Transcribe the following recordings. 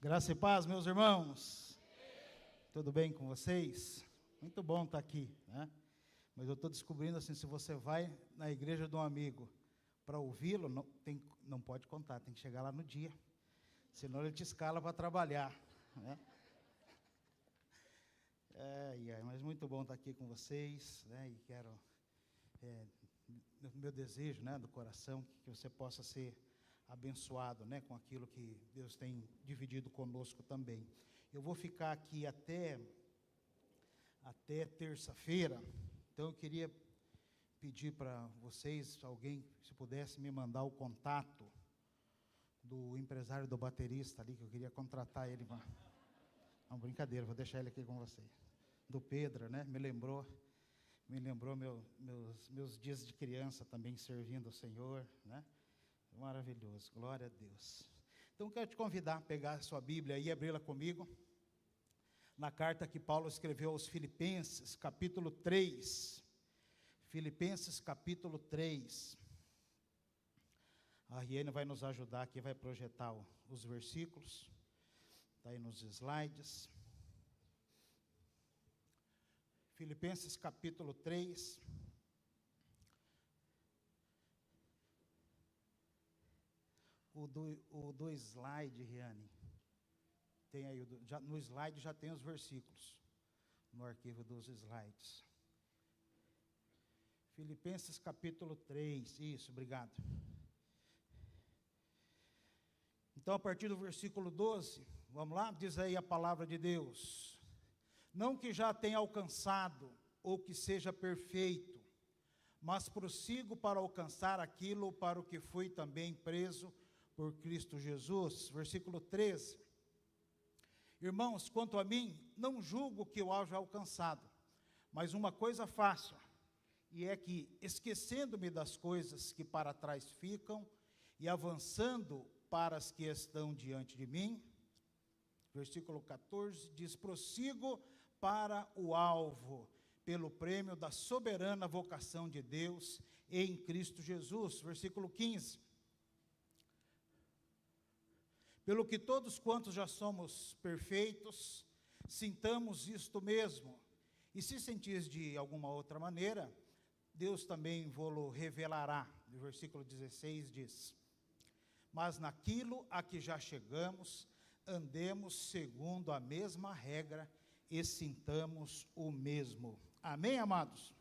Graça e paz, meus irmãos. Tudo bem com vocês? Muito bom estar aqui, né? Mas eu estou descobrindo assim, se você vai na igreja de um amigo para ouvi-lo, não pode contar, tem que chegar lá no dia. Senão ele te escala para trabalhar, né? Mas muito bom estar aqui com vocês, né? E quero, meu desejo, né, do coração, que você possa ser abençoado, né, com aquilo que Deus tem dividido conosco também. Eu vou ficar aqui até terça-feira, então eu queria pedir para vocês, alguém, se pudesse me mandar o contato do empresário do baterista ali, que eu queria contratar ele. Não, brincadeira, vou deixar ele aqui com vocês. Do Pedro, né, me lembrou meus dias de criança também servindo ao Senhor, né? Maravilhoso, glória a Deus. Então quero te convidar a pegar a sua Bíblia e abri-la comigo, na carta que Paulo escreveu aos Filipenses, capítulo 3. Filipenses, capítulo 3. A Riene vai nos ajudar aqui, vai projetar os versículos, está aí nos slides. Filipenses, capítulo 3. O do slide, Riane, tem aí, no slide já tem os versículos, no arquivo dos slides. Filipenses capítulo 3, isso, obrigado. Então, a partir do versículo 12, vamos lá, diz aí a palavra de Deus. Não que já tenha alcançado, ou que seja perfeito, mas prossigo para alcançar aquilo para o que fui também preso por Cristo Jesus. Versículo 13. Irmãos, quanto a mim, não julgo que eu haja alcançado, mas uma coisa faço, e é que, esquecendo-me das coisas que para trás ficam, e avançando para as que estão diante de mim, versículo 14, diz, prossigo para o alvo, pelo prêmio da soberana vocação de Deus em Cristo Jesus. Versículo 15, pelo que todos quantos já somos perfeitos, sintamos isto mesmo, e se sentis de alguma outra maneira, Deus também vô-lo revelará. No versículo 16 diz, mas naquilo a que já chegamos, andemos segundo a mesma regra, e sintamos o mesmo. Amém, amados?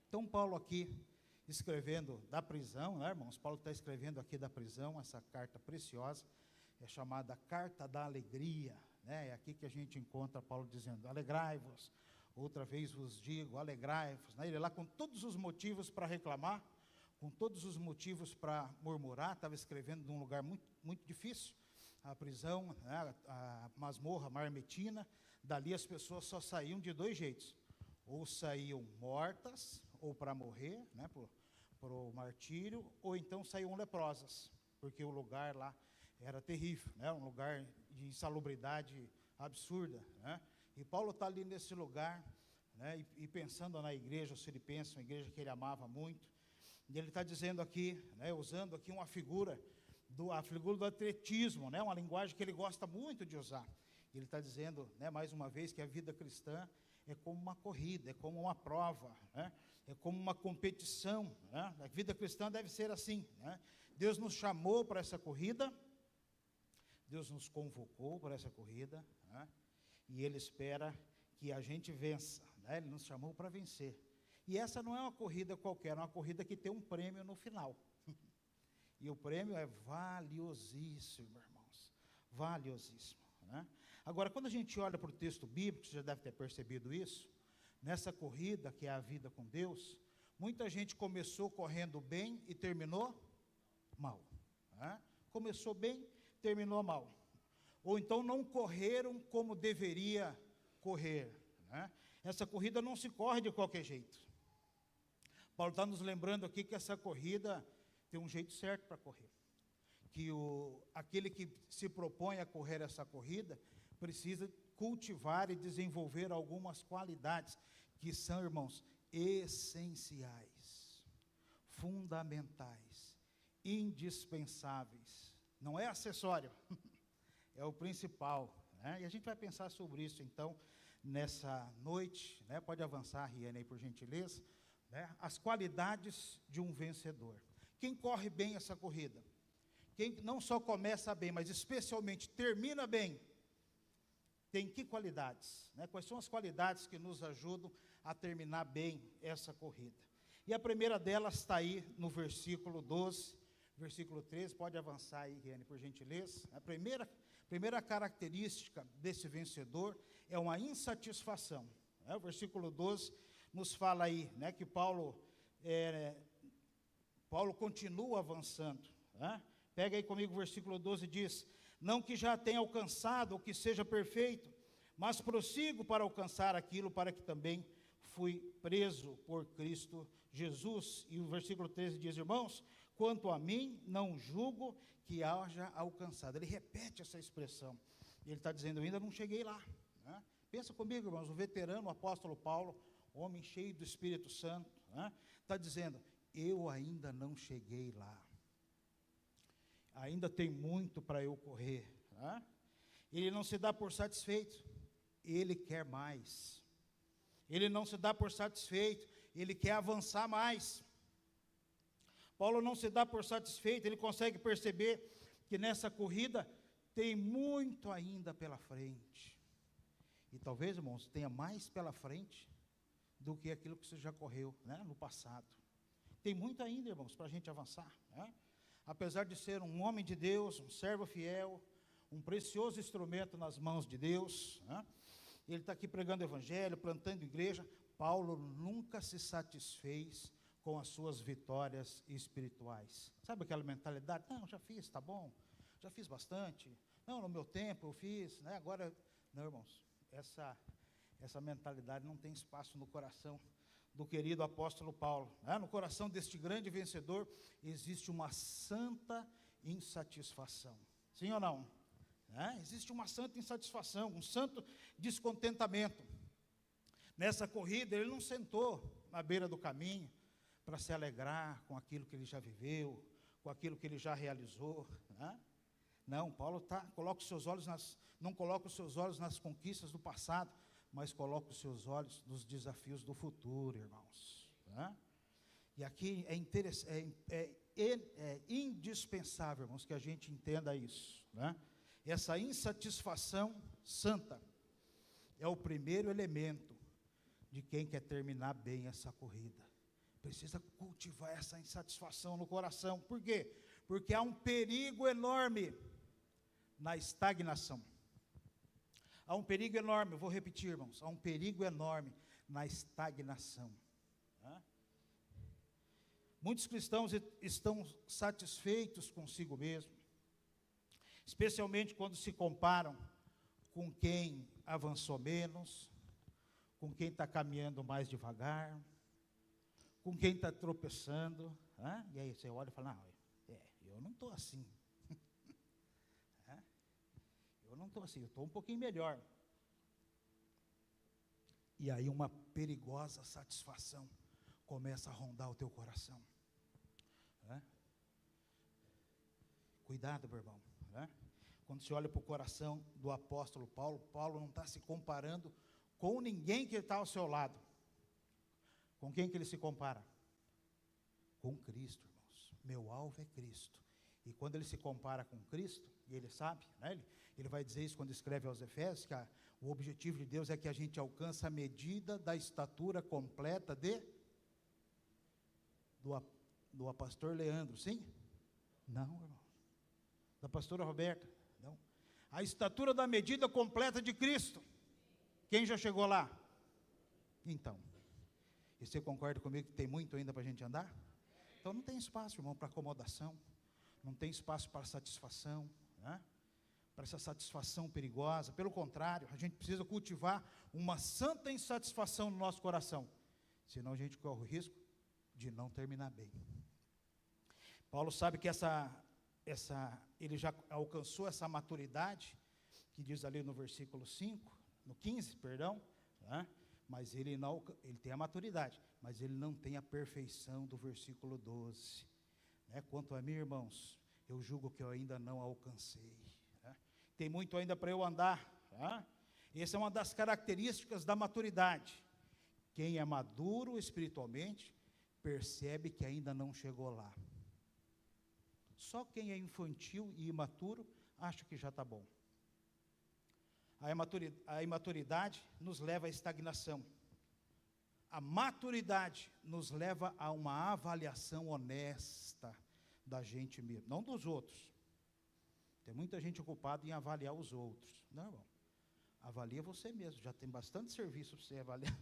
Então Paulo aqui, escrevendo da prisão, né, irmãos? Paulo está escrevendo aqui da prisão, essa carta preciosa, é chamada Carta da Alegria, né? É aqui que a gente encontra Paulo dizendo, alegrai-vos, outra vez vos digo, alegrai-vos, né? Ele lá com todos os motivos para reclamar, com todos os motivos para murmurar, estava escrevendo de um lugar muito, muito difícil, a prisão, né? A masmorra marmetina, dali as pessoas só saíam de dois jeitos, ou saíam mortas, ou para morrer, né? Por o martírio, ou então saíam leprosas, porque o lugar lá era terrível, né? Um lugar de insalubridade absurda, né? E Paulo está ali nesse lugar, né? E pensando na igreja, os filipenses, uma igreja que ele amava muito, e ele está dizendo aqui, né? Usando aqui uma figura do atletismo, né? Uma linguagem que ele gosta muito de usar. Ele está dizendo, né, mais uma vez, que a vida cristã é como uma corrida, é como uma prova, né? É como uma competição, né? A vida cristã deve ser assim, né? Deus nos chamou para essa corrida, Deus nos convocou para essa corrida, né? E Ele espera que a gente vença, né? Ele nos chamou para vencer. E essa não é uma corrida qualquer, é uma corrida que tem um prêmio no final. E o prêmio é valiosíssimo, irmãos, valiosíssimo, né? Agora, quando a gente olha para o texto bíblico, você já deve ter percebido isso, nessa corrida que é a vida com Deus, muita gente começou correndo bem e terminou mal, né? Começou bem, terminou mal, ou então não correram como deveria correr, né? Essa corrida não se corre de qualquer jeito. Paulo está nos lembrando aqui que essa corrida tem um jeito certo para correr, que aquele que se propõe a correr essa corrida precisa cultivar e desenvolver algumas qualidades que são, irmãos, essenciais, fundamentais, indispensáveis. Não é acessório, é o principal, né? E a gente vai pensar sobre isso, então, nessa noite, né? Pode avançar, Riane, aí, por gentileza, né? As qualidades de um vencedor. Quem corre bem essa corrida? Quem não só começa bem, mas especialmente termina bem, tem que qualidades, né? Quais são as qualidades que nos ajudam a terminar bem essa corrida? E a primeira delas está aí no versículo 12, versículo 13, pode avançar aí, Riane, por gentileza. A primeira característica desse vencedor é uma insatisfação, né? O versículo 12 nos fala aí, né, que Paulo continua avançando, né? Pega aí comigo o versículo 12, diz: não que já tenha alcançado ou que seja perfeito, mas prossigo para alcançar aquilo para que também fui preso por Cristo Jesus. E o versículo 13 diz: irmãos, quanto a mim, não julgo que haja alcançado. Ele repete essa expressão. Ele está dizendo: eu ainda não cheguei lá, né? Pensa comigo, irmãos, o veterano, o apóstolo Paulo, homem cheio do Espírito Santo, né? Está dizendo: eu ainda não cheguei lá. Ainda tem muito para eu correr, né? Ele não se dá por satisfeito, ele quer mais. Ele não se dá por satisfeito, ele quer avançar mais. Paulo não se dá por satisfeito, ele consegue perceber que nessa corrida tem muito ainda pela frente. E talvez, irmãos, tenha mais pela frente do que aquilo que você já correu, né, no passado. Tem muito ainda, irmãos, para a gente avançar, né? Apesar de ser um homem de Deus, um servo fiel, um precioso instrumento nas mãos de Deus, né? Ele está aqui pregando o evangelho, plantando igreja. Paulo nunca se satisfez com as suas vitórias espirituais. Sabe aquela mentalidade? Não, já fiz, tá bom, já fiz bastante. Não, no meu tempo eu fiz, né? Agora, não, irmãos, essa mentalidade não tem espaço no coração do querido apóstolo Paulo, né? No coração deste grande vencedor existe uma santa insatisfação. Sim ou não? Né? Existe uma santa insatisfação, um santo descontentamento. Nessa corrida ele não sentou na beira do caminho para se alegrar com aquilo que ele já viveu, com aquilo que ele já realizou, né? Não, Paulo não coloca os seus olhos nas conquistas do passado, mas coloca os seus olhos nos desafios do futuro, irmãos, né? E aqui é indispensável, irmãos, que a gente entenda isso, né? Essa insatisfação santa é o primeiro elemento de quem quer terminar bem essa corrida. Precisa cultivar essa insatisfação no coração. Por quê? Porque há um perigo enorme na estagnação. Há um perigo enorme, eu vou repetir, irmãos, há um perigo enorme na estagnação, né? Muitos cristãos estão satisfeitos consigo mesmo, especialmente quando se comparam com quem avançou menos, com quem está caminhando mais devagar, com quem está tropeçando, né? E aí você olha e fala: não, eu não estou assim. Eu não estou assim, eu estou um pouquinho melhor. E aí uma perigosa satisfação começa a rondar o teu coração, né? Cuidado, meu irmão, né? Quando você olha para o coração do apóstolo Paulo, Paulo não está se comparando com ninguém que está ao seu lado. Com quem que ele se compara? Com Cristo, irmãos. Meu alvo é Cristo. E quando ele se compara com Cristo, e ele sabe, né, ele vai dizer isso quando escreve aos Efésios, que o objetivo de Deus é que a gente alcance a medida da estatura completa do pastor Leandro, sim? Não, irmão. Da pastora Roberta, não. A estatura da medida completa de Cristo. Quem já chegou lá? Então, e você concorda comigo que tem muito ainda para a gente andar? Então não tem espaço, irmão, para acomodação, não tem espaço para satisfação, né? Para essa satisfação perigosa. Pelo contrário, a gente precisa cultivar uma santa insatisfação no nosso coração, senão a gente corre o risco de não terminar bem. Paulo sabe que ele já alcançou essa maturidade, que diz ali no versículo 15, perdão, né? Mas ele tem a maturidade, mas ele não tem a perfeição do versículo 12, né? Quanto a mim, irmãos, eu julgo que eu ainda não alcancei, né? Tem muito ainda para eu andar. Tá? Essa é uma das características da maturidade. Quem é maduro espiritualmente, percebe que ainda não chegou lá. Só quem é infantil e imaturo, acha que já está bom. A imaturidade nos leva à estagnação. A maturidade nos leva a uma avaliação honesta da gente mesmo, não dos outros. Tem muita gente ocupada em avaliar os outros. Não, irmão. Avalia você mesmo, já tem bastante serviço para você avaliar.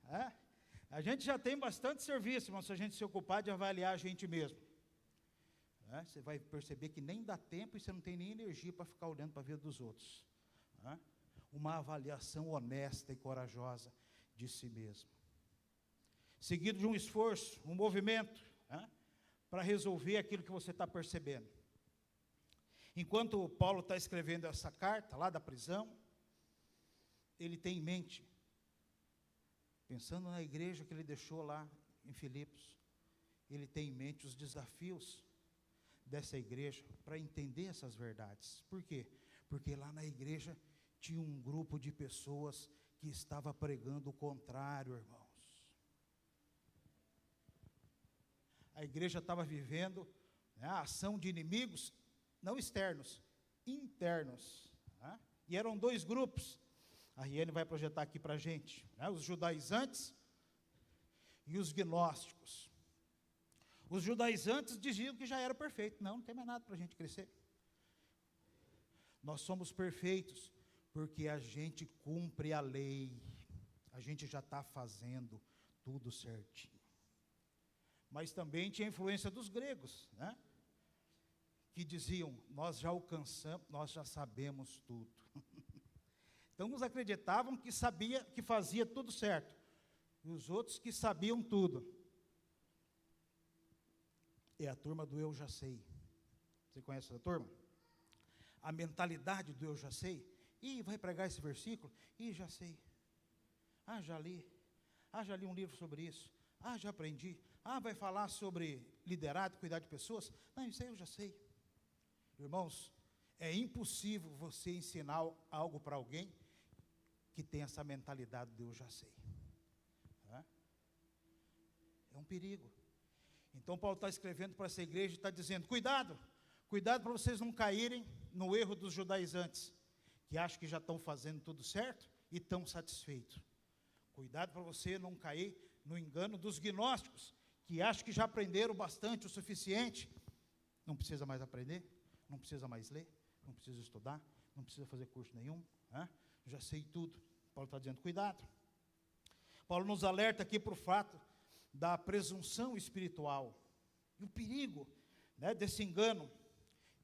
É? A gente já tem bastante serviço, irmão, se a gente se ocupar de avaliar a gente mesmo. É? Você vai perceber que nem dá tempo e você não tem nem energia para ficar olhando para a vida dos outros. É? Uma avaliação honesta e corajosa de si mesmo. Seguido de um esforço, um movimento, para resolver aquilo que você está percebendo. Enquanto Paulo está escrevendo essa carta lá da prisão, ele tem em mente, pensando na igreja que ele deixou lá em Filipos, ele tem em mente os desafios dessa igreja para entender essas verdades. Por quê? Porque lá na igreja tinha um grupo de pessoas que estava pregando o contrário, irmãos. A igreja estava vivendo a ação de inimigos, não externos, internos. E eram dois grupos. A Riane vai projetar aqui para a gente, os judaizantes e os gnósticos. Os judaizantes diziam que já era perfeito. Não tem mais nada para a gente crescer. Nós somos perfeitos porque a gente cumpre a lei. A gente já está fazendo tudo certinho. Mas também tinha a influência dos gregos, que diziam, nós já alcançamos, nós já sabemos tudo. Então, uns acreditavam que sabia, que fazia tudo certo, e os outros que sabiam tudo. É a turma do eu já sei. Você conhece essa turma? A mentalidade do eu já sei. Ih, vai pregar esse versículo? Ih, já sei. Ah, já li. Ah, já li um livro sobre isso. Ah, já aprendi. Ah, vai falar sobre liderado, cuidar de pessoas? Não, isso aí eu já sei. Irmãos, é impossível você ensinar algo para alguém que tem essa mentalidade de eu já sei. É um perigo. Então Paulo está escrevendo para essa igreja e está dizendo, cuidado para vocês não caírem no erro dos judaizantes, que acham que já estão fazendo tudo certo e estão satisfeitos. Cuidado para você não cair no engano dos gnósticos, que acham que já aprenderam bastante, o suficiente, não precisa mais aprender, não precisa mais ler, não precisa estudar, não precisa fazer curso nenhum, já sei tudo. Paulo está dizendo, cuidado. Paulo nos alerta aqui para o fato da presunção espiritual, e o perigo desse engano,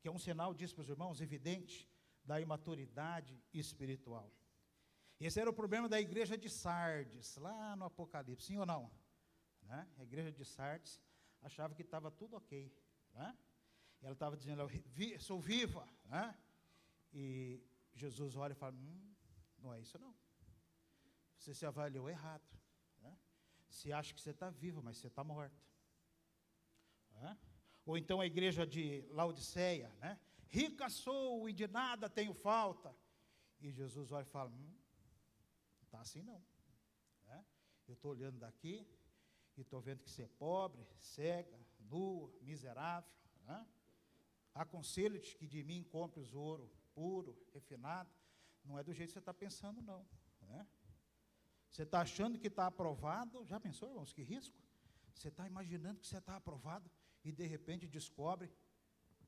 que é um sinal, diz para os irmãos, evidente, da imaturidade espiritual. Esse era o problema da igreja de Sardes, lá no Apocalipse, sim ou não? A igreja de Sardes achava que estava tudo ok. Ela estava dizendo, sou viva. E Jesus olha e fala, não é isso não. Você se avaliou errado. Você acha que você está viva, mas você está morta. Ou então a igreja de Laodiceia, rica sou e de nada tenho falta. E Jesus olha e fala, não está assim não. Eu estou olhando daqui e estou vendo que você é pobre, cega, nua, miserável. Aconselho-te que de mim compres ouro puro, refinado. Não é do jeito que você está pensando não. Você está achando que está aprovado, já pensou, irmãos, que risco? Você está imaginando que você está aprovado e de repente descobre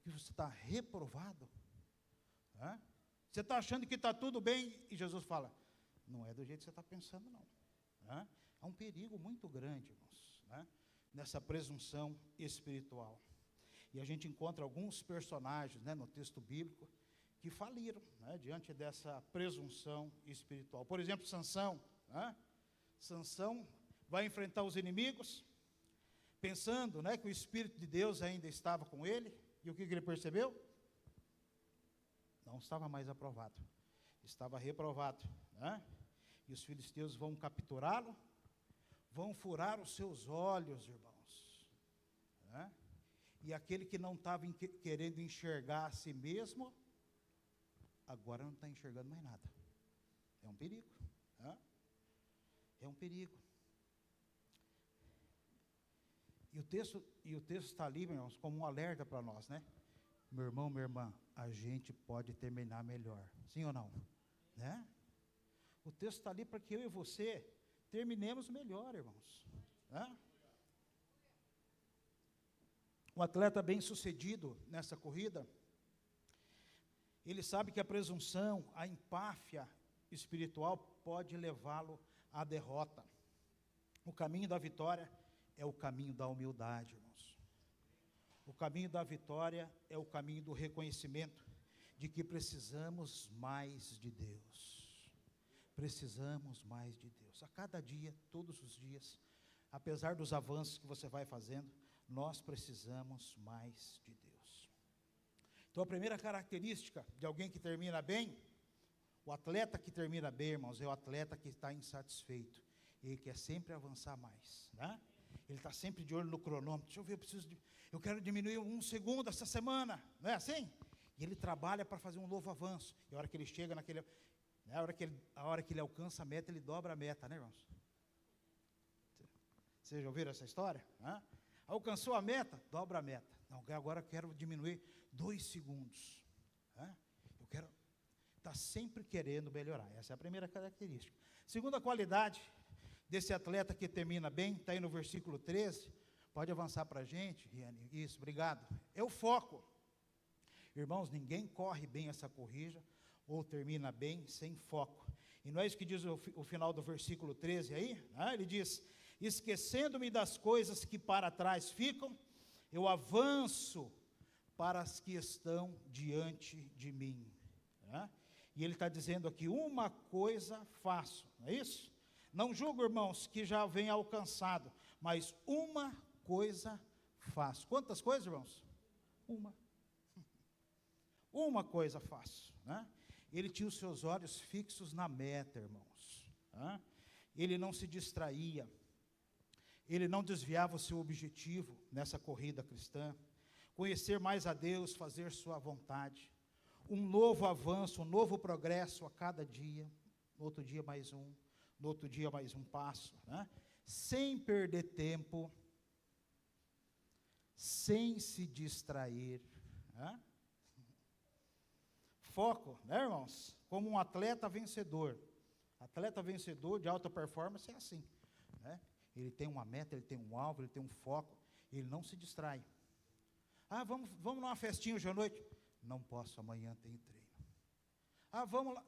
que você está reprovado. Você está achando que está tudo bem e Jesus fala, não é do jeito que você está pensando não. É um perigo muito grande, irmãos, nessa presunção espiritual. E a gente encontra alguns personagens no texto bíblico que faliram diante dessa presunção espiritual. Por exemplo, Sansão. Sansão vai enfrentar os inimigos, pensando que o Espírito de Deus ainda estava com ele, e o que ele percebeu? Não estava mais aprovado, estava reprovado. E os filisteus vão capturá-lo, vão furar os seus olhos, irmãos. E aquele que não estava querendo enxergar a si mesmo, agora não está enxergando mais nada. É um perigo. Né? É um perigo. E o texto está ali, meus irmãos, como um alerta para nós, né? Meu irmão, minha irmã, a gente pode terminar melhor. Sim ou não? Né? O texto está ali para que eu e você terminemos melhor, irmãos. Né? Um atleta bem-sucedido nessa corrida, ele sabe que a presunção, a empáfia espiritual pode levá-lo à derrota. O caminho da vitória é o caminho da humildade, irmãos. O caminho da vitória é o caminho do reconhecimento de que precisamos mais de Deus. Precisamos mais de Deus. A cada dia, todos os dias, apesar dos avanços que você vai fazendo, nós precisamos mais de Deus. Então, a primeira característica de alguém que termina bem, o atleta que termina bem, irmãos, é o atleta que está insatisfeito. Ele quer sempre avançar mais, né? Ele está sempre de olho no cronômetro. Deixa eu ver, eu quero diminuir 1 segundo essa semana, não é assim? E ele trabalha para fazer um novo avanço. E a hora que ele chega naquele, né, a hora que ele alcança a meta, ele dobra a meta, né, irmãos? Vocês já ouviram essa história? Hã? Alcançou a meta, dobra a meta. Não, agora eu quero diminuir 2 segundos. Hã? Eu quero estar sempre querendo melhorar. Essa é a primeira característica. Segunda qualidade desse atleta que termina bem, está aí no versículo 13, pode avançar para a gente, Riane, isso, obrigado, é o foco. Irmãos, ninguém corre bem essa corrida, ou termina bem, sem foco. E não é isso que diz o final do versículo 13 aí? Né? Ele diz, esquecendo-me das coisas que para trás ficam, eu avanço para as que estão diante de mim. Né? E ele está dizendo aqui, uma coisa faço, não é isso? Não julgo, irmãos, que já venha alcançado, mas uma coisa faço. Quantas coisas, irmãos? Uma. Uma coisa faço. Né? Ele tinha os seus olhos fixos na meta, irmãos. Né? Ele não se distraía. Ele não desviava o seu objetivo nessa corrida cristã. Conhecer mais a Deus, fazer sua vontade. Um novo avanço, um novo progresso a cada dia. No outro dia mais um. No outro dia mais um passo, né? Sem perder tempo, sem se distrair, né? Foco, né, irmãos? Como um atleta vencedor de alta performance é assim, né? Ele tem uma meta, ele tem um alvo, ele tem um foco, ele não se distrai. Ah, vamos numa festinha hoje à noite? Não posso, amanhã tem treino. Ah, vamos lá,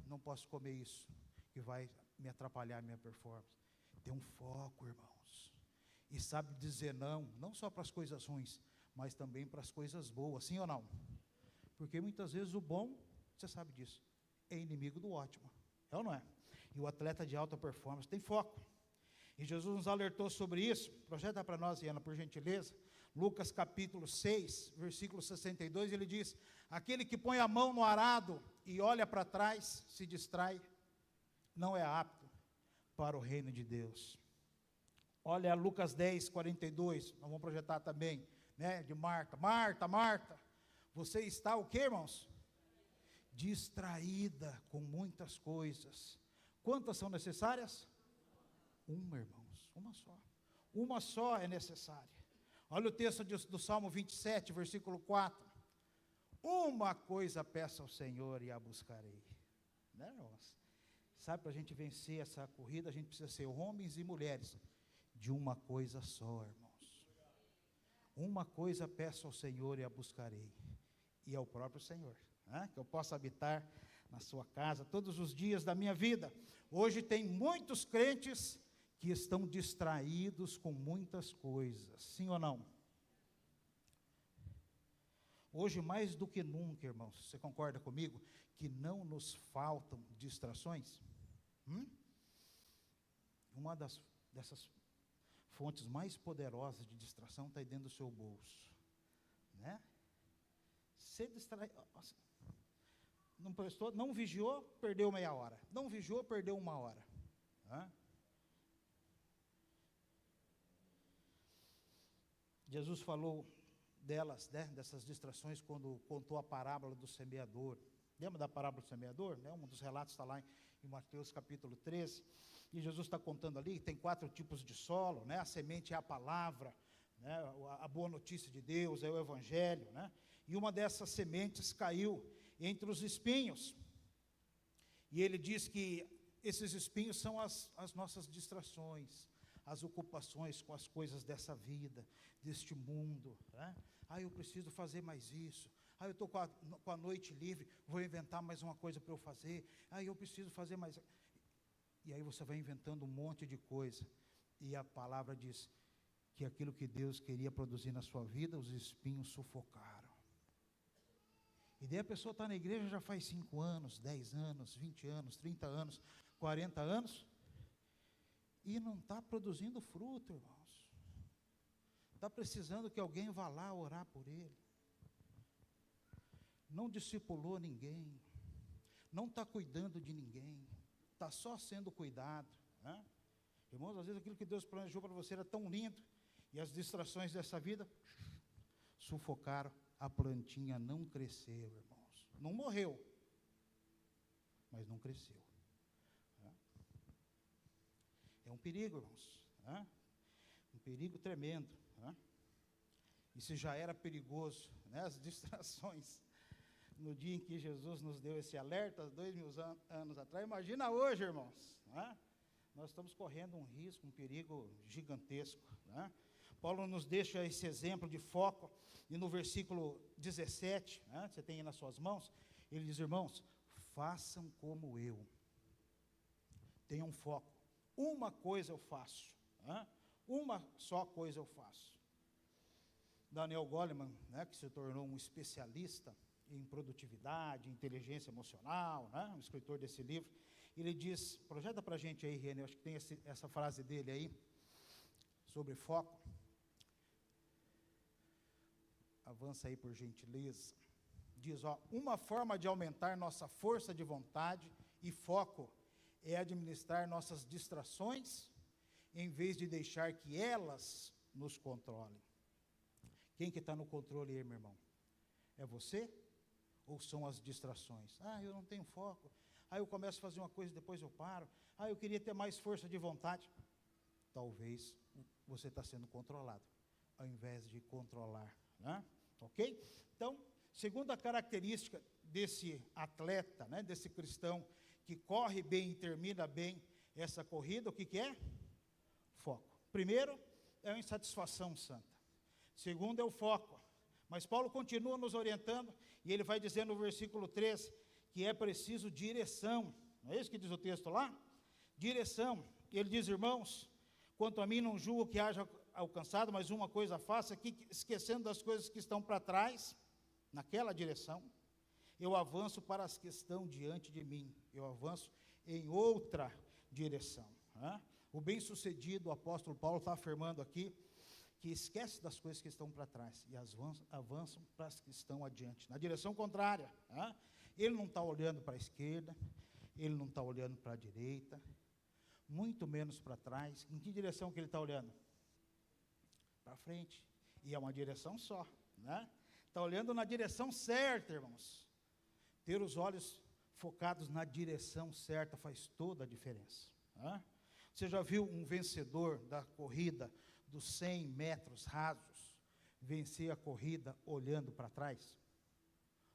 não posso comer isso, que vai me atrapalhar a minha performance. Tem um foco, irmãos. E sabe dizer não só para as coisas ruins, mas também para as coisas boas, sim ou não? Porque muitas vezes o bom, você sabe disso, é inimigo do ótimo. É ou não é? E o atleta de alta performance tem foco. E Jesus nos alertou sobre isso. Projeta para nós, Iana, por gentileza. Lucas capítulo 6, versículo 62, ele diz, aquele que põe a mão no arado e olha para trás, se distrai, não é apto para o reino de Deus. Olha Lucas 10, 42, nós vamos projetar também, né, de Marta. Marta, você está o quê, irmãos? Distraída com muitas coisas. Quantas são necessárias? Uma, irmãos, uma só. Uma só é necessária. Olha o texto do Salmo 27, versículo 4. Uma coisa peço ao Senhor e a buscarei. Né, irmãos? Sabe, para a gente vencer essa corrida, a gente precisa ser homens e mulheres de uma coisa só, irmãos. Uma coisa peço ao Senhor e a buscarei. E ao próprio Senhor, né? Que eu possa habitar na sua casa todos os dias da minha vida. Hoje tem muitos crentes que estão distraídos com muitas coisas, sim ou não? Hoje, mais do que nunca, irmãos, você concorda comigo, que não nos faltam distrações? Uma dessas fontes mais poderosas de distração está aí dentro do seu bolso, né? Você distrai, não prestou, não vigiou, perdeu meia hora, não vigiou, perdeu 1 hora, né? Jesus falou delas, né, dessas distrações, quando contou a parábola do semeador. Lembra da parábola do semeador? Né? Um dos relatos está lá em Mateus capítulo 13. E Jesus está contando ali que tem 4 tipos de solo, né? A semente é a palavra, né? A boa notícia de Deus, é o evangelho, né? E uma dessas sementes caiu entre os espinhos. E ele diz que esses espinhos são as nossas distrações, as ocupações com as coisas dessa vida, deste mundo, né? Eu preciso fazer mais isso. Eu estou com a noite livre, vou inventar mais uma coisa para eu fazer. Eu preciso fazer mais. E aí você vai inventando um monte de coisa. E a palavra diz que aquilo que Deus queria produzir na sua vida, os espinhos sufocaram. E daí a pessoa está na igreja já faz 5 anos, 10 anos, 20 anos, 30 anos, 40 anos, e não está produzindo fruto, irmãos. Está precisando que alguém vá lá orar por ele. Não discipulou ninguém, não está cuidando de ninguém, está só sendo cuidado, né? Irmãos, às vezes aquilo que Deus planejou para você era tão lindo, e as distrações dessa vida sufocaram, a plantinha não cresceu, irmãos. Não morreu, mas não cresceu. É um perigo, irmãos, né? Um perigo tremendo, né? E se já era perigoso, né, as distrações, no dia em que Jesus nos deu esse alerta, 2000 anos atrás, imagina hoje, irmãos, né? Nós estamos correndo um risco, um perigo gigantesco, né? Paulo nos deixa esse exemplo de foco, e no versículo 17, né, você tem aí nas suas mãos, ele diz: irmãos, façam como eu, tenham foco, uma coisa eu faço, né? Uma só coisa eu faço. Daniel Goleman, né, que se tornou um especialista em produtividade, inteligência emocional, né, um escritor desse livro, ele diz, projeta para a gente aí, René, acho que tem essa frase dele aí, sobre foco. Avança aí por gentileza. Diz, uma forma de aumentar nossa força de vontade e foco é administrar nossas distrações, em vez de deixar que elas nos controlem. Quem que está no controle aí, meu irmão? É você? Ou são as distrações? Eu não tenho foco. Eu começo a fazer uma coisa e depois eu paro. Eu queria ter mais força de vontade. Talvez você está sendo controlado, ao invés de controlar, né? Ok? Então, segunda característica desse atleta, né, desse cristão que corre bem e termina bem essa corrida, o que é? Foco. Primeiro, é a insatisfação santa. Segundo, é o foco. Mas Paulo continua nos orientando, e ele vai dizer no versículo 3, que é preciso direção. Não é isso que diz o texto lá? Direção. Ele diz, irmãos, quanto a mim não julgo que haja alcançado, mas uma coisa faço, aqui, esquecendo das coisas que estão para trás, naquela direção, eu avanço para as que estão diante de mim, eu avanço em outra direção, né? O bem-sucedido, o apóstolo Paulo está afirmando aqui, que esquece das coisas que estão para trás, e avançam para as que estão adiante, na direção contrária, né? Ele não está olhando para a esquerda, ele não está olhando para a direita, muito menos para trás. Em que direção que ele está olhando? Para frente, e é uma direção só, né? Está olhando na direção certa, irmãos. Ter os olhos focados na direção certa faz toda a diferença, né? Você já viu um vencedor da corrida dos 100 metros rasos vencer a corrida olhando para trás?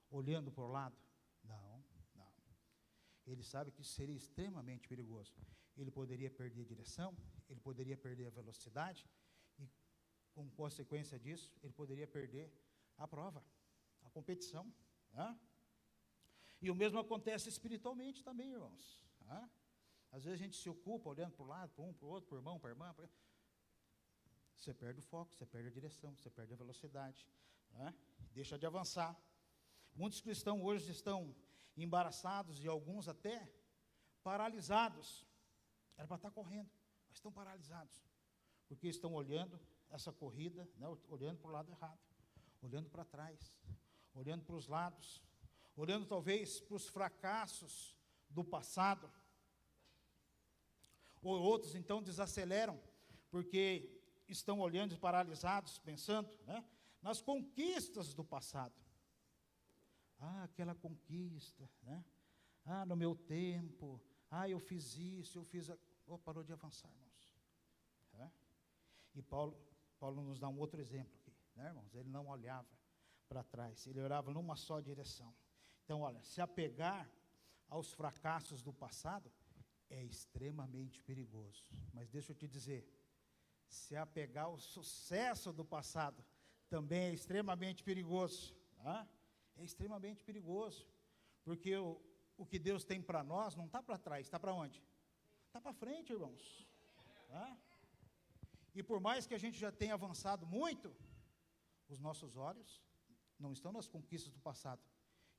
Olhando para o lado? Não. Ele sabe que isso seria extremamente perigoso. Ele poderia perder a direção, ele poderia perder a velocidade, e, com consequência disso, ele poderia perder a prova, a competição, né? E o mesmo acontece espiritualmente também, irmãos, né? Às vezes a gente se ocupa olhando para o lado, para um, para o outro, para o irmão, para a irmã. Você perde o foco, você perde a direção, você perde a velocidade, né? Deixa de avançar. Muitos cristãos hoje estão embaraçados e alguns até paralisados. Era para estar correndo, mas estão paralisados, porque estão olhando essa corrida, né, olhando para o lado errado, olhando para trás, olhando para os lados, olhando talvez para os fracassos do passado. Ou outros então desaceleram, porque estão olhando paralisados, pensando, né, nas conquistas do passado. Ah, aquela conquista, né? Ah, no meu tempo, ah, eu fiz isso, eu fiz aquilo. Oh, parou de avançar, irmãos. É? E Paulo nos dá um outro exemplo aqui, né, irmãos? Ele não olhava para trás, ele olhava numa só direção. Então, olha, se apegar aos fracassos do passado é extremamente perigoso. Mas deixa eu te dizer, se apegar ao sucesso do passado também é extremamente perigoso. Tá? É extremamente perigoso, porque o que Deus tem para nós não está para trás, está para onde? Está para frente, irmãos. Tá? E por mais que a gente já tenha avançado muito, os nossos olhos não estão nas conquistas do passado,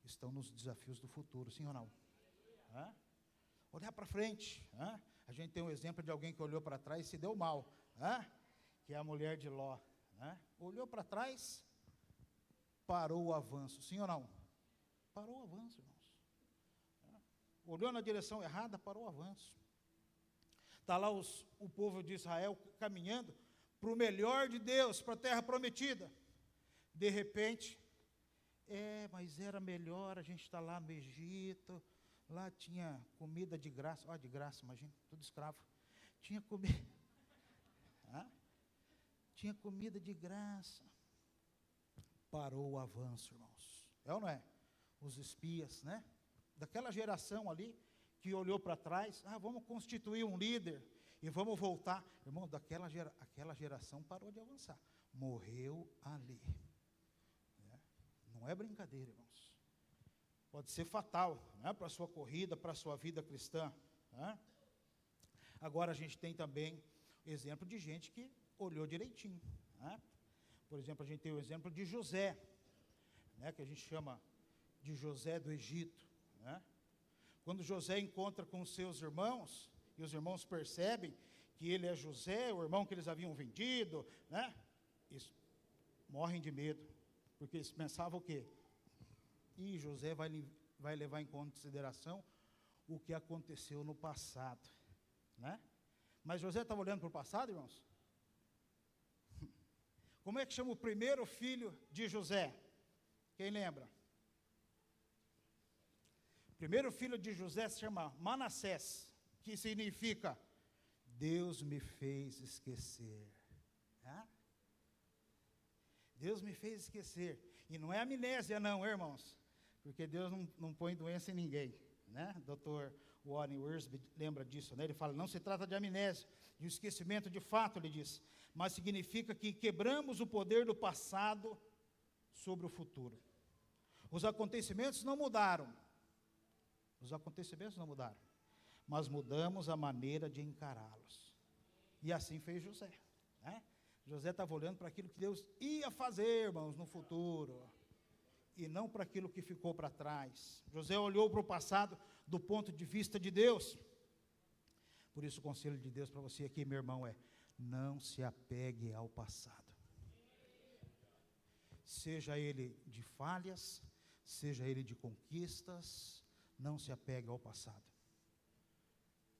estão nos desafios do futuro, sim ou não? Tá? Olhar para frente. A gente tem um exemplo de alguém que olhou para trás e se deu mal, que é a mulher de Ló. Olhou para trás, parou o avanço, sim ou não? Parou o avanço, irmãos. Olhou na direção errada, parou o avanço. Está lá o povo de Israel caminhando para o melhor de Deus, para a terra prometida. De repente, mas era melhor, a gente está lá no Egito, lá tinha comida de graça, de graça, imagina, tudo escravo. Tinha comida, tinha comida de graça. Parou o avanço, irmãos. É ou não é? Os espias, né? Daquela geração ali, que olhou para trás, vamos constituir um líder e vamos voltar. Irmão, aquela geração parou de avançar. Morreu ali. Não é brincadeira, irmãos. Pode ser fatal, né, para a sua corrida, para a sua vida cristã. Né? Agora a gente tem também exemplo de gente que olhou direitinho. Né? Por exemplo, a gente tem o exemplo de José, né, que a gente chama de José do Egito. Né? Quando José encontra com os seus irmãos, e os irmãos percebem que ele é José, o irmão que eles haviam vendido, né? Eles morrem de medo, porque eles pensavam o quê? E José vai levar em consideração o que aconteceu no passado, né? Mas José estava olhando para o passado, irmãos? Como é que chama o primeiro filho de José? Quem lembra? O primeiro filho de José se chama Manassés, que significa Deus me fez esquecer. Deus me fez esquecer. E não é amnésia não, irmãos, porque Deus não põe doença em ninguém, né? Dr. Warren Wiersbe lembra disso, né? Ele fala, não se trata de amnésia, de um esquecimento de fato, ele diz, mas significa que quebramos o poder do passado sobre o futuro. Os acontecimentos não mudaram, mas mudamos a maneira de encará-los. E assim fez José, né? José estava olhando para aquilo que Deus ia fazer, irmãos, no futuro, e não para aquilo que ficou para trás. José olhou para o passado do ponto de vista de Deus. Por isso o conselho de Deus para você aqui, meu irmão, é: não se apegue ao passado. Seja ele de falhas, seja ele de conquistas, não se apegue ao passado.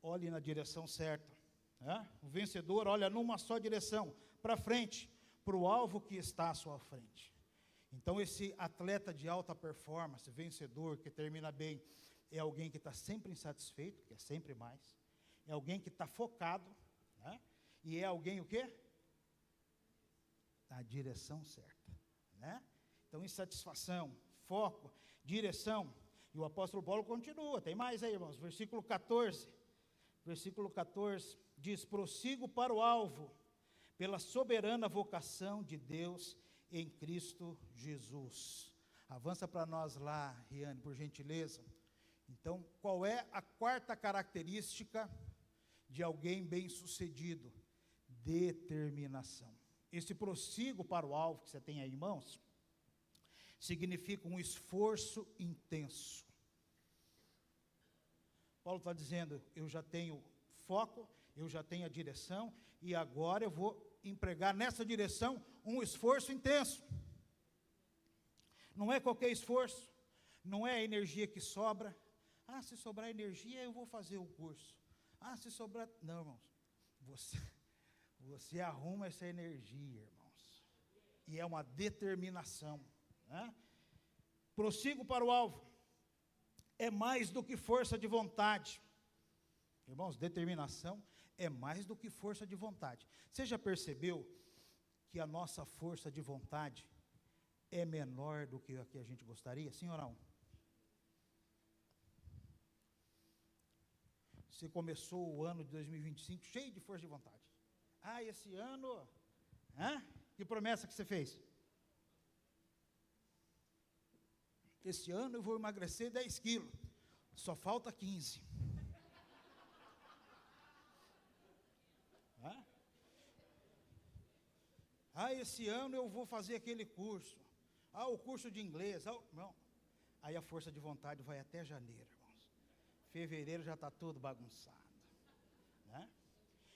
Olhe na direção certa. O vencedor olha numa só direção, para frente, para o alvo que está à sua frente. Então esse atleta de alta performance, vencedor, que termina bem, é alguém que está sempre insatisfeito, que é sempre mais, é alguém que está focado, né? E é alguém o quê? Na direção certa, né? Então insatisfação, foco, direção. E o apóstolo Paulo continua, tem mais aí, irmãos, versículo 14 diz: prossigo para o alvo, pela soberana vocação de Deus em Cristo Jesus. Avança para nós lá, Riane, por gentileza. Então, qual é a quarta característica de alguém bem-sucedido? Determinação. Esse prossigo para o alvo que você tem aí, irmãos, significa um esforço intenso. Paulo está dizendo, eu já tenho foco, eu já tenho a direção, e agora eu vou empregar nessa direção um esforço intenso. Não é qualquer esforço, não é a energia que sobra. Se sobrar energia, eu vou fazer o curso. Se sobrar... Não, irmãos, você arruma essa energia, irmãos. E é uma determinação, né? Prossigo para o alvo. É mais do que força de vontade. Irmãos, determinação é mais do que força de vontade. Você já percebeu que a nossa força de vontade é menor do que a que a gente gostaria? Sim ou não? Você começou o ano de 2025 cheio de força de vontade. Esse ano, que promessa que você fez? Esse ano eu vou emagrecer 10 quilos, só falta 15. Esse ano eu vou fazer aquele curso. O curso de inglês. Não. Aí a força de vontade vai até janeiro, irmãos. Fevereiro já está tudo bagunçado.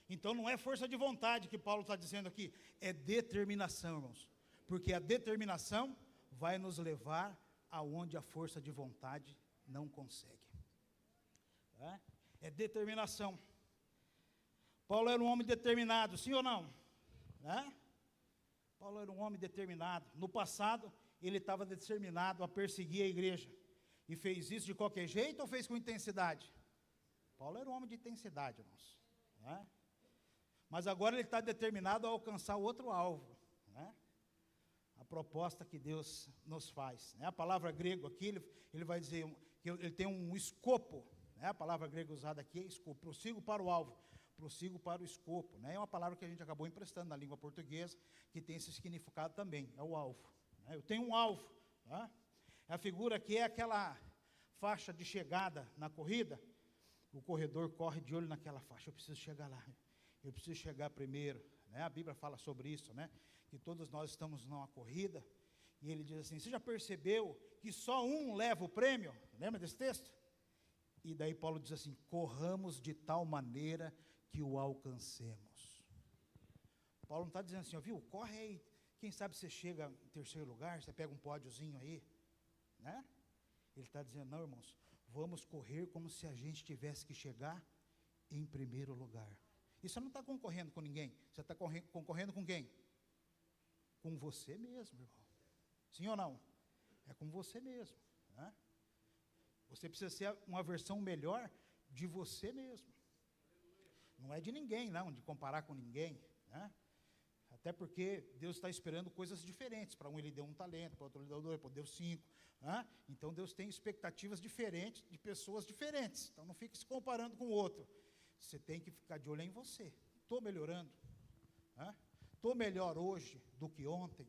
Então não é força de vontade que Paulo está dizendo aqui, é determinação, irmãos. Porque a determinação vai nos levar aonde a força de vontade não consegue. É determinação. Paulo era um homem determinado, sim ou não? Paulo era um homem determinado. No passado, ele estava determinado a perseguir a igreja. E fez isso de qualquer jeito ou fez com intensidade? Paulo era um homem de intensidade, irmãos. Mas agora ele está determinado a alcançar outro alvo. A proposta que Deus nos faz. A palavra grego aqui, ele vai dizer que ele tem um escopo. A palavra grega usada aqui é escopo. Prossigo para o alvo. Prossigo para o escopo. É uma palavra que a gente acabou emprestando na língua portuguesa, que tem esse significado também, é o alvo. Eu tenho um alvo. A figura aqui é aquela faixa de chegada na corrida. O corredor corre de olho naquela faixa. Eu preciso chegar lá. Eu preciso chegar primeiro. A Bíblia fala sobre isso, que todos nós estamos numa corrida. E ele diz assim, você já percebeu que só um leva o prêmio? Lembra desse texto? E daí Paulo diz assim, corramos de tal maneira que o alcancemos. Paulo não está dizendo assim, viu, corre aí, quem sabe você chega em terceiro lugar, você pega um pódiozinho aí, Ele está dizendo, não, irmãos, vamos correr como se a gente tivesse que chegar em primeiro lugar. E você não está concorrendo com ninguém, você está concorrendo com quem? Com você mesmo, irmão. Sim ou não? É com você mesmo. Você precisa ser uma versão melhor de você mesmo. Não é de ninguém, não, de comparar com ninguém. Até porque Deus está esperando coisas diferentes. Para um ele deu um talento, para outro ele deu 2, para outro deu 5. Então Deus tem expectativas diferentes de pessoas diferentes. Então não fique se comparando com o outro. Você tem que ficar de olho em você. Estou melhorando? Estou melhor hoje do que ontem?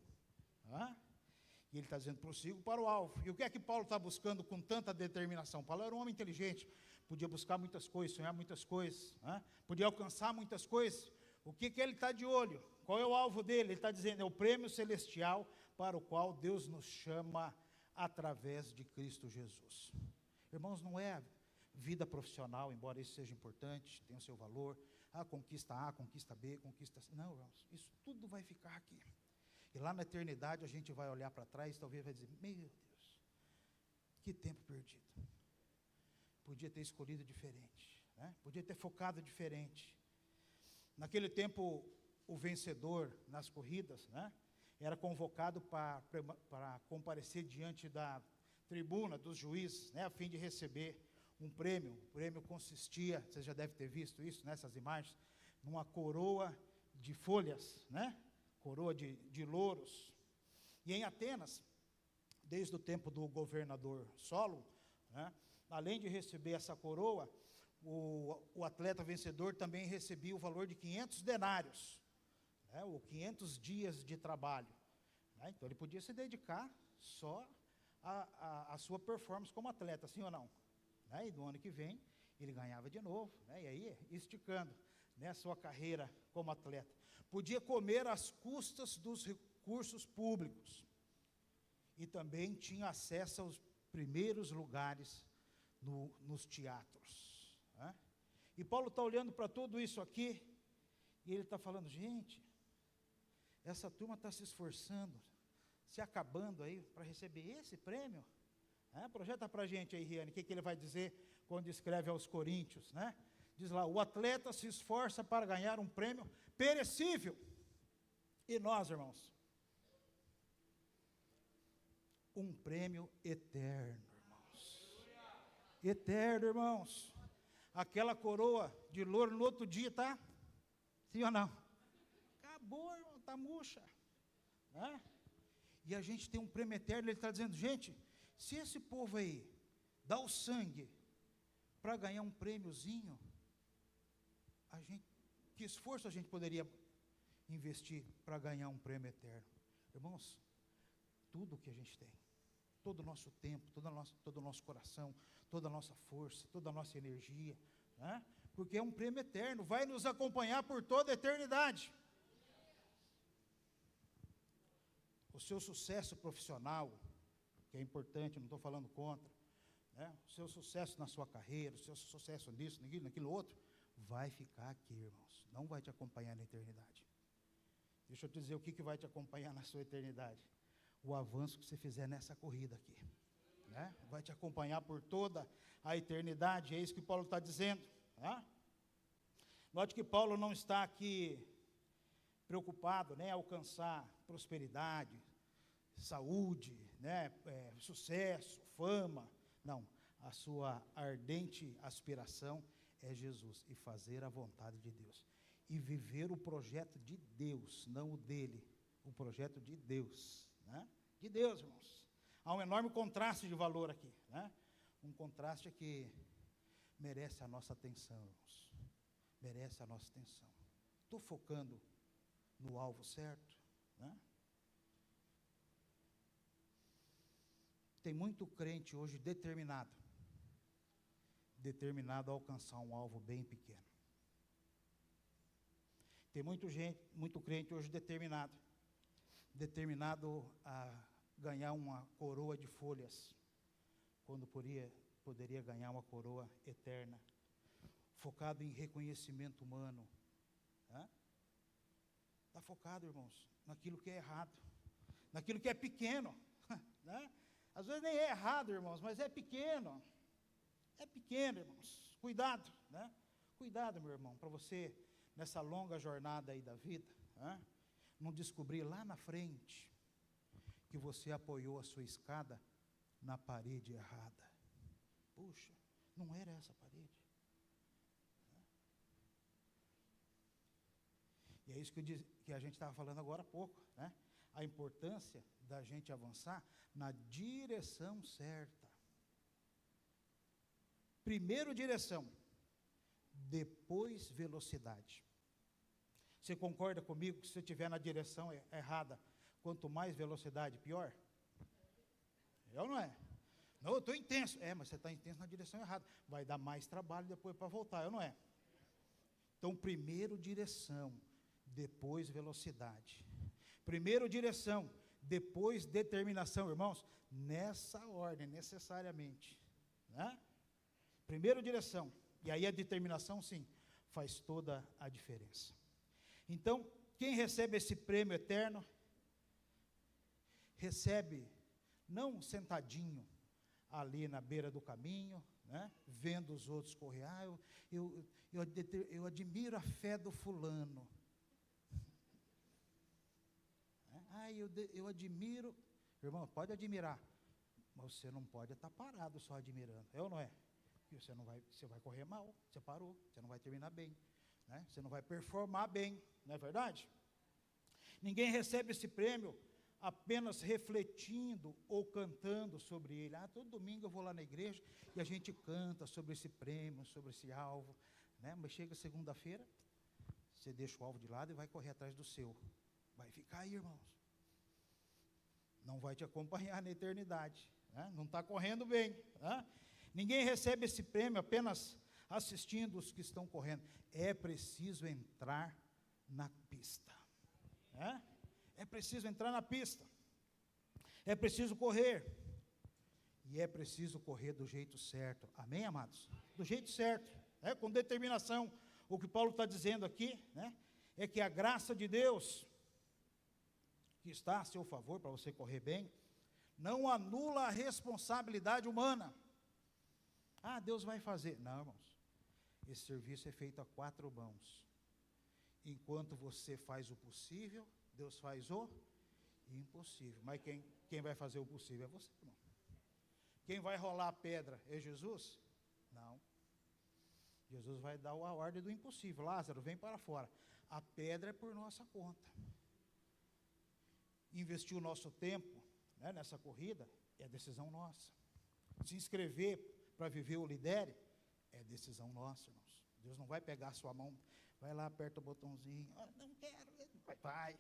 E ele está dizendo, prossigo para o alvo. E o que é que Paulo está buscando com tanta determinação? Paulo era um homem inteligente, podia buscar muitas coisas, sonhar muitas coisas, podia alcançar muitas coisas. O que ele está de olho? Qual é o alvo dele? Ele está dizendo, é o prêmio celestial para o qual Deus nos chama através de Cristo Jesus. Irmãos, não é vida profissional, embora isso seja importante, tem o seu valor, conquista A, conquista B, conquista C. Não, irmãos, isso tudo vai ficar aqui. E lá na eternidade a gente vai olhar para trás e talvez vai dizer, meu Deus, que tempo perdido. Podia ter escolhido diferente, podia ter focado diferente. Naquele tempo, o vencedor nas corridas, era convocado para comparecer diante da tribuna dos juízes, a fim de receber um prêmio. O prêmio consistia, você já deve ter visto isso nessas imagens, numa coroa de folhas, coroa de louros. E em Atenas, desde o tempo do governador Sólon, além de receber essa coroa, o atleta vencedor também recebia o valor de 500 denários, ou 500 dias de trabalho. Então ele podia se dedicar só à sua performance como atleta, sim ou não? E no ano que vem ele ganhava de novo, e aí esticando a sua carreira como atleta. Podia comer às custas dos recursos públicos e também tinha acesso aos primeiros lugares nos teatros. E Paulo está olhando para tudo isso aqui e ele está falando, gente, essa turma está se esforçando, se acabando aí para receber esse prêmio. Projeta para a gente aí, Riane, o que ele vai dizer quando escreve aos Coríntios, Diz lá, o atleta se esforça para ganhar um prêmio perecível. E nós, irmãos, um prêmio eterno, irmãos. Eterno, irmãos. Aquela coroa de louro no outro dia, tá? Sim ou não? Acabou, irmão, tá murcha. Né? E a gente tem um prêmio eterno. Ele está dizendo, gente, se esse povo aí dá o sangue para ganhar um prêmiozinho, que esforço a gente poderia investir para ganhar um prêmio eterno? Irmãos, tudo que a gente tem, todo o nosso tempo, todo o nosso coração, toda a nossa força, toda a nossa energia, né? Porque é um prêmio eterno, vai nos acompanhar por toda a eternidade. O seu sucesso profissional, que é importante, não estou falando contra, né? O seu sucesso na sua carreira, o seu sucesso nisso, naquilo outro, vai ficar aqui, irmãos, não vai te acompanhar na eternidade. Deixa eu te dizer o que vai te acompanhar na sua eternidade. O avanço que você fizer nessa corrida aqui, né? Vai te acompanhar por toda a eternidade, é isso que Paulo está dizendo. Tá? Note que Paulo não está aqui preocupado, né, em alcançar prosperidade, saúde, né, sucesso, fama. Não, a sua ardente aspiração é Jesus e fazer a vontade de Deus. E viver o projeto de Deus, não o dele, o projeto de Deus. Né? De Deus, irmãos. Há um enorme contraste de valor aqui. Né? Um contraste que merece a nossa atenção, irmãos. Merece a nossa atenção. Estou focando no alvo certo? Né? Tem muito crente hoje determinado a alcançar um alvo bem pequeno. Tem muito crente hoje determinado a ganhar uma coroa de folhas, quando poderia ganhar uma coroa eterna, focado em reconhecimento humano. Está focado, irmãos, naquilo que é errado, naquilo que é pequeno. Né? Às vezes nem é errado, irmãos, mas é pequeno. É pequeno, irmãos. Cuidado, né? Cuidado, meu irmão, para você, nessa longa jornada aí da vida, né, não descobrir lá na frente que você apoiou a sua escada na parede errada. Puxa, não era essa a parede. E é isso que a gente estava falando agora há pouco, né? A importância da gente avançar na direção certa. Primeiro direção, depois velocidade. Você concorda comigo que se você estiver na direção errada, quanto mais velocidade, pior? É ou não é? Não, eu estou intenso. Mas você está intenso na direção errada. Vai dar mais trabalho depois para voltar, é ou não é? Então, primeiro direção, depois velocidade. Primeiro direção, depois determinação, irmãos, nessa ordem, necessariamente. Né? Primeiro direção, e aí a determinação, sim, faz toda a diferença. Então, quem recebe esse prêmio eterno, recebe não sentadinho ali na beira do caminho, né, vendo os outros correr. Eu admiro a fé do fulano. Eu admiro. Irmão, pode admirar, mas você não pode estar parado só admirando, é ou não é? Porque você vai correr mal, você parou, você não vai terminar bem, né? Você não vai performar bem, não é verdade? Ninguém recebe esse prêmio apenas refletindo ou cantando sobre ele. Todo domingo eu vou lá na igreja e a gente canta sobre esse prêmio, sobre esse alvo, né? Mas chega segunda-feira, você deixa o alvo de lado e vai correr atrás do seu. Vai ficar aí, irmãos. Não vai te acompanhar na eternidade, né? Não está correndo bem, né? Ninguém recebe esse prêmio apenas assistindo os que estão correndo. É preciso entrar na pista, né? É preciso entrar na pista. É preciso correr. E é preciso correr do jeito certo. Amém, amados? Do jeito certo, né? Com determinação. O que Paulo está dizendo aqui, né, é que a graça de Deus, que está a seu favor para você correr bem, não anula a responsabilidade humana. Deus vai fazer. Não, irmãos. Esse serviço é feito a 4 mãos. Enquanto você faz o possível, Deus faz o Impossível. Mas quem vai fazer o possível é você, irmão. Quem vai rolar a pedra é Jesus? Não. Jesus vai dar a ordem do impossível. Lázaro, vem para fora. A pedra é por nossa conta. Investir o nosso tempo, né, nessa corrida é decisão nossa. Se inscrever para viver o Lidere é decisão nossa, irmãos. Deus não vai pegar a sua mão, vai lá, aperta o botãozinho, não quero, vai.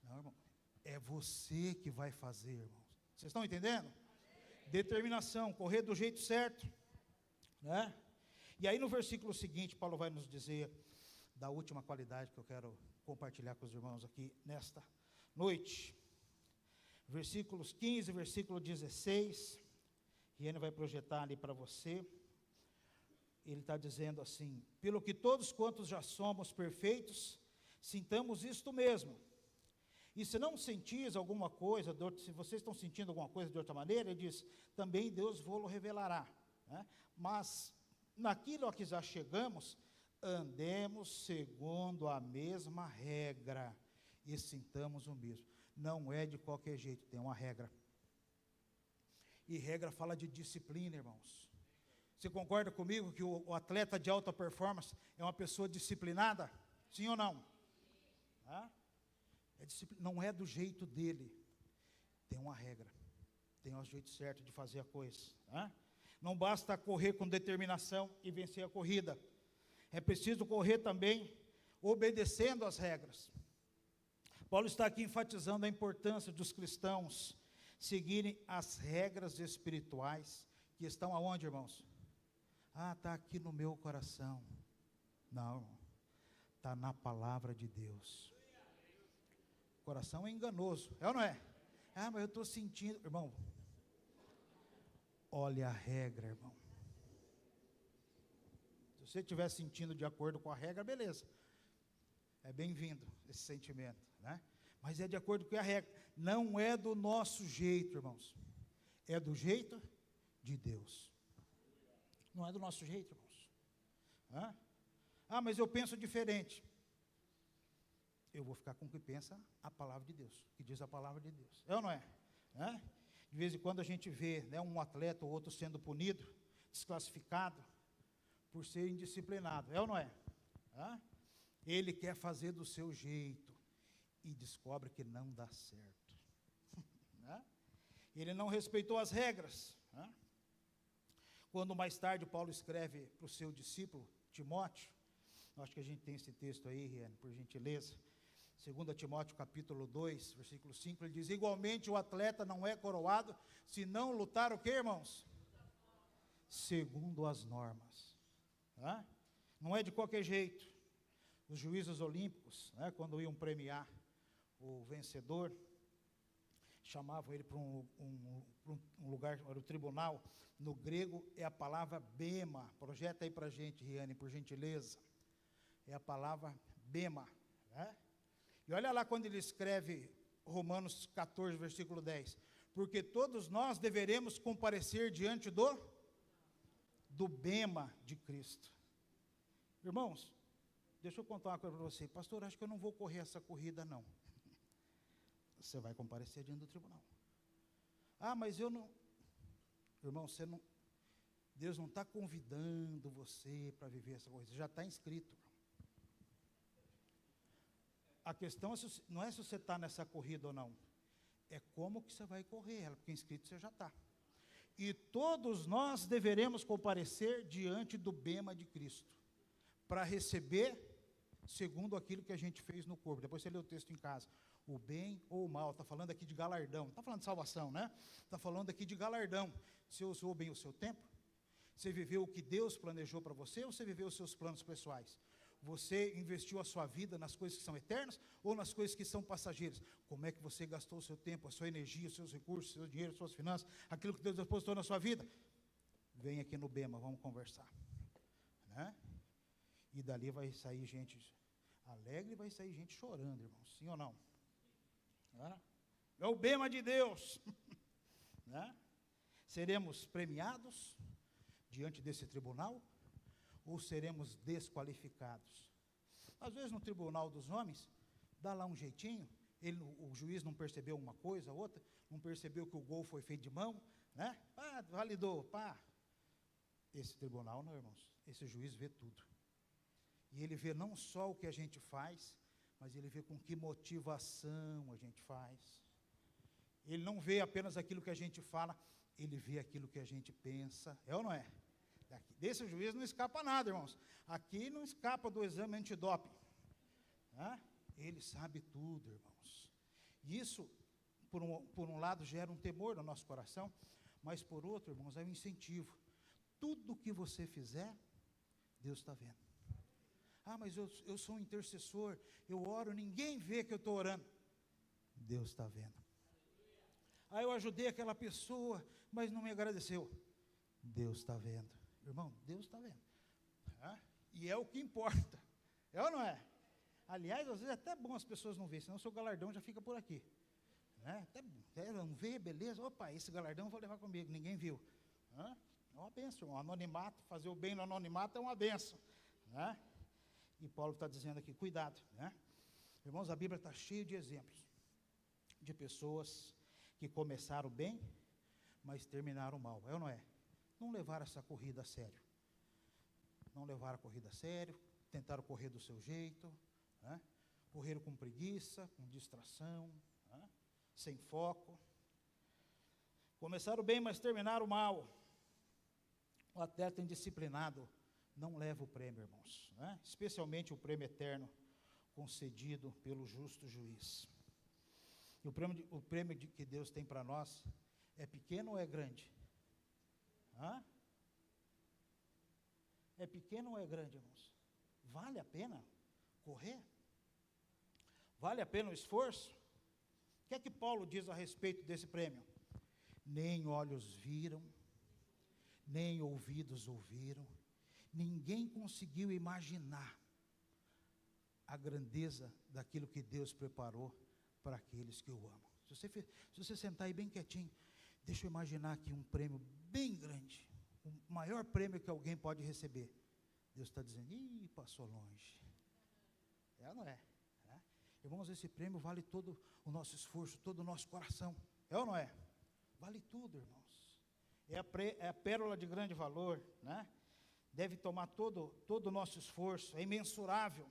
Não, irmão, é você que vai fazer, irmãos. Vocês estão entendendo? Determinação, correr do jeito certo, né? E aí no versículo seguinte, Paulo vai nos dizer da última qualidade que eu quero compartilhar com os irmãos aqui nesta noite. Versículos 15, versículo 16, e ele vai projetar ali para você. Ele está dizendo assim: pelo que todos quantos já somos perfeitos, sintamos isto mesmo. E se não sentis alguma coisa, se vocês estão sentindo alguma coisa de outra maneira, ele diz, também Deus vos revelará, né? Mas naquilo a que já chegamos, andemos segundo a mesma regra e sintamos o mesmo. Não é de qualquer jeito, tem uma regra. E regra fala de disciplina, irmãos. Você concorda comigo que o atleta de alta performance é uma pessoa disciplinada? Sim ou não? Não é do jeito dele. Tem uma regra. Tem um jeito certo de fazer a coisa. Não basta correr com determinação e vencer a corrida. É preciso correr também obedecendo às regras. Paulo está aqui enfatizando a importância dos cristãos seguirem as regras espirituais que estão aonde, irmãos? Está aqui no meu coração. Não, está na palavra de Deus. O coração é enganoso, é ou não é? Mas eu estou sentindo, irmão. Olha a regra, irmão. Se você estiver sentindo de acordo com a regra, beleza. É bem-vindo esse sentimento, né? Mas é de acordo com a regra. Não é do nosso jeito, irmãos. É do jeito de Deus. Não é do nosso jeito, irmãos. Mas eu penso diferente. Eu vou ficar com o que pensa a palavra de Deus, que diz a palavra de Deus. É ou não é? De vez em quando a gente vê, né, um atleta ou outro sendo punido, desclassificado, por ser indisciplinado. É ou não é? Ele quer fazer do seu jeito e descobre que não dá certo. Ele não respeitou as regras. Quando mais tarde Paulo escreve para o seu discípulo, Timóteo, acho que a gente tem esse texto aí, Riane, por gentileza, 2 Timóteo capítulo 2, versículo 5, ele diz, igualmente o atleta não é coroado, se não lutar o quê, irmãos? Segundo as normas. Não é de qualquer jeito. Os juízes olímpicos, né, quando iam premiar o vencedor, chamavam ele para um lugar, era o tribunal. No grego é a palavra bema. Projeta aí para a gente, Riane, por gentileza. É a palavra bema, né? E olha lá quando ele escreve Romanos 14, versículo 10. Porque todos nós deveremos comparecer diante do bema de Cristo. Irmãos, deixa eu contar uma coisa para você. Pastor, acho que eu não vou correr essa corrida, não. Você vai comparecer diante do tribunal. Mas eu não... Irmão, você não... Deus não está convidando você para viver essa corrida. Já está inscrito. A questão não é se você está nessa corrida ou não. É como que você vai correr ela, porque inscrito você já está. E todos nós deveremos comparecer diante do bema de Cristo, para receber segundo aquilo que a gente fez no corpo. Depois você lê o texto em casa. O bem ou o mal. Está falando aqui de galardão. Não está falando de salvação, né? Está falando aqui de galardão. Você usou bem o seu tempo? Você viveu o que Deus planejou para você ou você viveu os seus planos pessoais? Você investiu a sua vida nas coisas que são eternas ou nas coisas que são passageiras? Como é que você gastou o seu tempo, a sua energia, os seus recursos, o seu dinheiro, as suas finanças, aquilo que Deus depositou na sua vida? Vem aqui no Bema, vamos conversar. Né? E dali vai sair gente alegre e vai sair gente chorando, irmão. Sim ou não? É o Bema de Deus. Né? Seremos premiados diante desse tribunal ou seremos desqualificados? Às vezes no tribunal dos homens, dá lá um jeitinho, o juiz não percebeu uma coisa, outra, não percebeu que o gol foi feito de mão, né? Validou, pá. Esse tribunal não, irmãos, esse juiz vê tudo. E ele vê não só o que a gente faz, mas ele vê com que motivação a gente faz. Ele não vê apenas aquilo que a gente fala, ele vê aquilo que a gente pensa. É ou não é? Desse juiz não escapa nada, irmãos. Aqui não escapa do exame antidoping. Né? Ele sabe tudo, irmãos. E isso, por um lado, gera um temor no nosso coração, mas por outro, irmãos, é um incentivo. Tudo que você fizer, Deus está vendo. Mas eu sou um intercessor, eu oro, ninguém vê que eu estou orando. Deus está vendo. Eu ajudei aquela pessoa, mas não me agradeceu. Deus está vendo. Irmão, Deus está vendo. E é o que importa. É ou não é? Aliás, às vezes é até bom as pessoas não verem, senão o seu galardão já fica por aqui. Não vê, beleza, opa, esse galardão eu vou levar comigo, ninguém viu. É uma bênção, um anonimato, fazer o bem no anonimato é uma bênção. Né? E Paulo está dizendo aqui, cuidado. Né? Irmãos, a Bíblia está cheia de exemplos de pessoas que começaram bem, mas terminaram mal. É ou não é? Não levaram essa corrida a sério. Não levaram a corrida a sério, tentaram correr do seu jeito, né? Correram com preguiça, com distração, né? Sem foco. Começaram bem, mas terminaram mal. O atleta indisciplinado não leva o prêmio, irmãos, né? Especialmente o prêmio eterno concedido pelo justo juiz. E o prêmio que Deus tem para nós é pequeno ou é grande? É pequeno ou é grande, irmãos? Vale a pena correr? Vale a pena o esforço? O que é que Paulo diz a respeito desse prêmio? Nem olhos viram, nem ouvidos ouviram, ninguém conseguiu imaginar a grandeza daquilo que Deus preparou para aqueles que o amam. Se você sentar aí bem quietinho, deixa eu imaginar aqui um prêmio bem grande, o maior prêmio que alguém pode receber. Deus está dizendo, passou longe. É ou não é? Irmãos, esse prêmio vale todo o nosso esforço, todo o nosso coração. É ou não é? Vale tudo, irmãos. É a pérola de grande valor, né? Deve tomar todo o nosso esforço, é imensurável.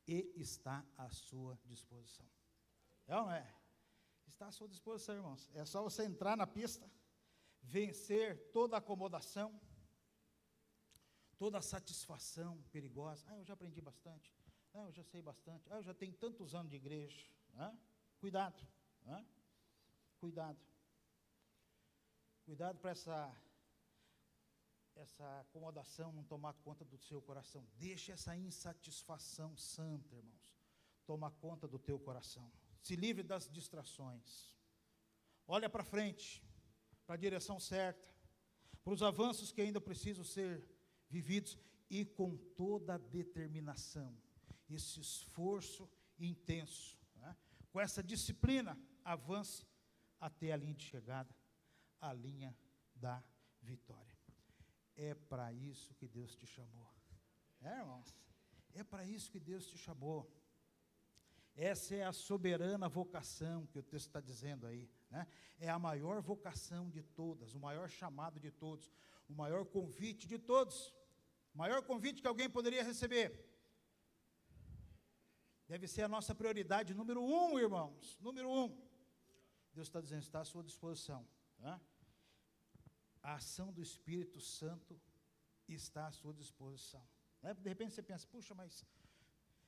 E está à sua disposição. É ou não é? Está à sua disposição, irmãos. É só você entrar na pista, vencer toda a acomodação, toda a satisfação perigosa. Eu já aprendi bastante. Eu já sei bastante. Eu já tenho tantos anos de igreja. Cuidado. Cuidado. Cuidado para essa acomodação não tomar conta do seu coração. Deixe essa insatisfação santa, irmãos, tomar conta do teu coração. Se livre das distrações. Olha para frente, para a direção certa, para os avanços que ainda precisam ser vividos e com toda a determinação, esse esforço intenso, né? Com essa disciplina, avance até a linha de chegada, a linha da vitória. É para isso que Deus te chamou. Irmãos? É para isso que Deus te chamou. Essa é a soberana vocação que o texto está dizendo aí, né? É a maior vocação de todas, o maior chamado de todos, o maior convite de todos, o maior convite que alguém poderia receber. Deve ser a nossa prioridade número 1, irmãos, número 1. Deus está dizendo, está à sua disposição, né? A ação do Espírito Santo está à sua disposição. Né? De repente você pensa, puxa, mas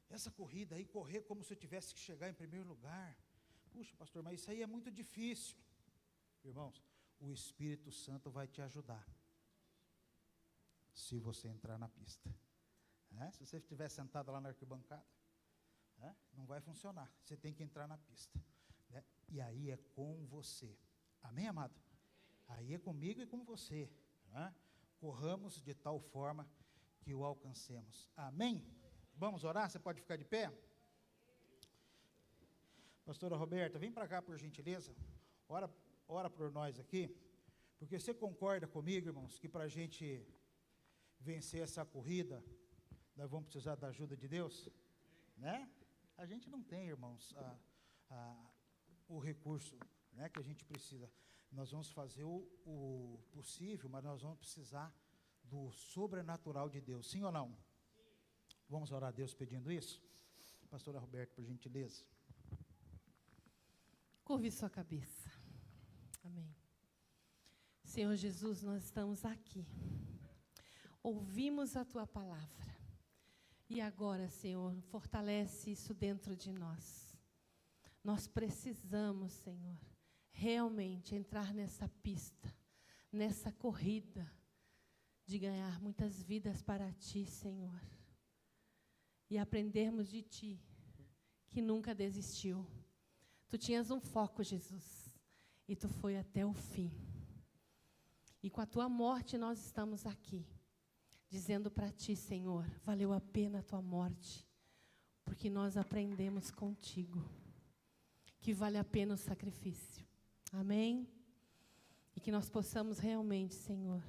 essa corrida aí, correr como se eu tivesse que chegar em primeiro lugar. Puxa, pastor, mas isso aí é muito difícil. Irmãos, o Espírito Santo vai te ajudar, se você entrar na pista. Né? Se você estiver sentado lá na arquibancada, né? Não vai funcionar. Você tem que entrar na pista. Né? E aí é com você. Amém, amado? Aí é comigo e com você, né? Corramos de tal forma que o alcancemos. Amém? Vamos orar? Você pode ficar de pé? Pastora Roberta, vem para cá por gentileza. Ora por nós aqui, porque você concorda comigo, irmãos, que para a gente vencer essa corrida, nós vamos precisar da ajuda de Deus, né? A gente não tem, irmãos, o recurso, né, que a gente precisa. Nós vamos fazer o possível, mas nós vamos precisar do sobrenatural de Deus. Sim ou não? Sim. Vamos orar a Deus pedindo isso? Pastora Roberta, por gentileza. Curve sua cabeça. Amém. Senhor Jesus, nós estamos aqui. Ouvimos a Tua palavra. E agora, Senhor, fortalece isso dentro de nós. Nós precisamos, Senhor, realmente entrar nessa pista, nessa corrida, de ganhar muitas vidas para Ti, Senhor. E aprendermos de Ti, que nunca desistiu. Tu tinhas um foco, Jesus, e Tu foi até o fim. E com a Tua morte nós estamos aqui, dizendo para Ti, Senhor, valeu a pena a Tua morte, porque nós aprendemos contigo, que vale a pena o sacrifício. Amém? E que nós possamos realmente, Senhor,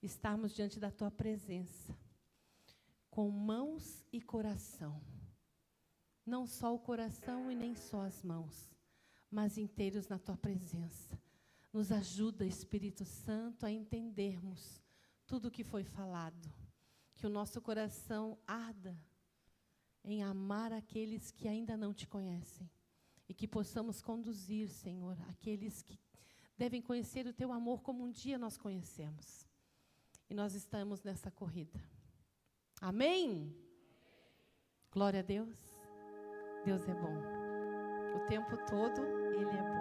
estarmos diante da Tua presença, com mãos e coração. Não só o coração e nem só as mãos, mas inteiros na Tua presença. Nos ajuda, Espírito Santo, a entendermos tudo o que foi falado. Que o nosso coração arda em amar aqueles que ainda não Te conhecem. E que possamos conduzir, Senhor, aqueles que devem conhecer o Teu amor como um dia nós conhecemos. E nós estamos nessa corrida. Amém? Glória a Deus. Deus é bom. O tempo todo Ele é bom.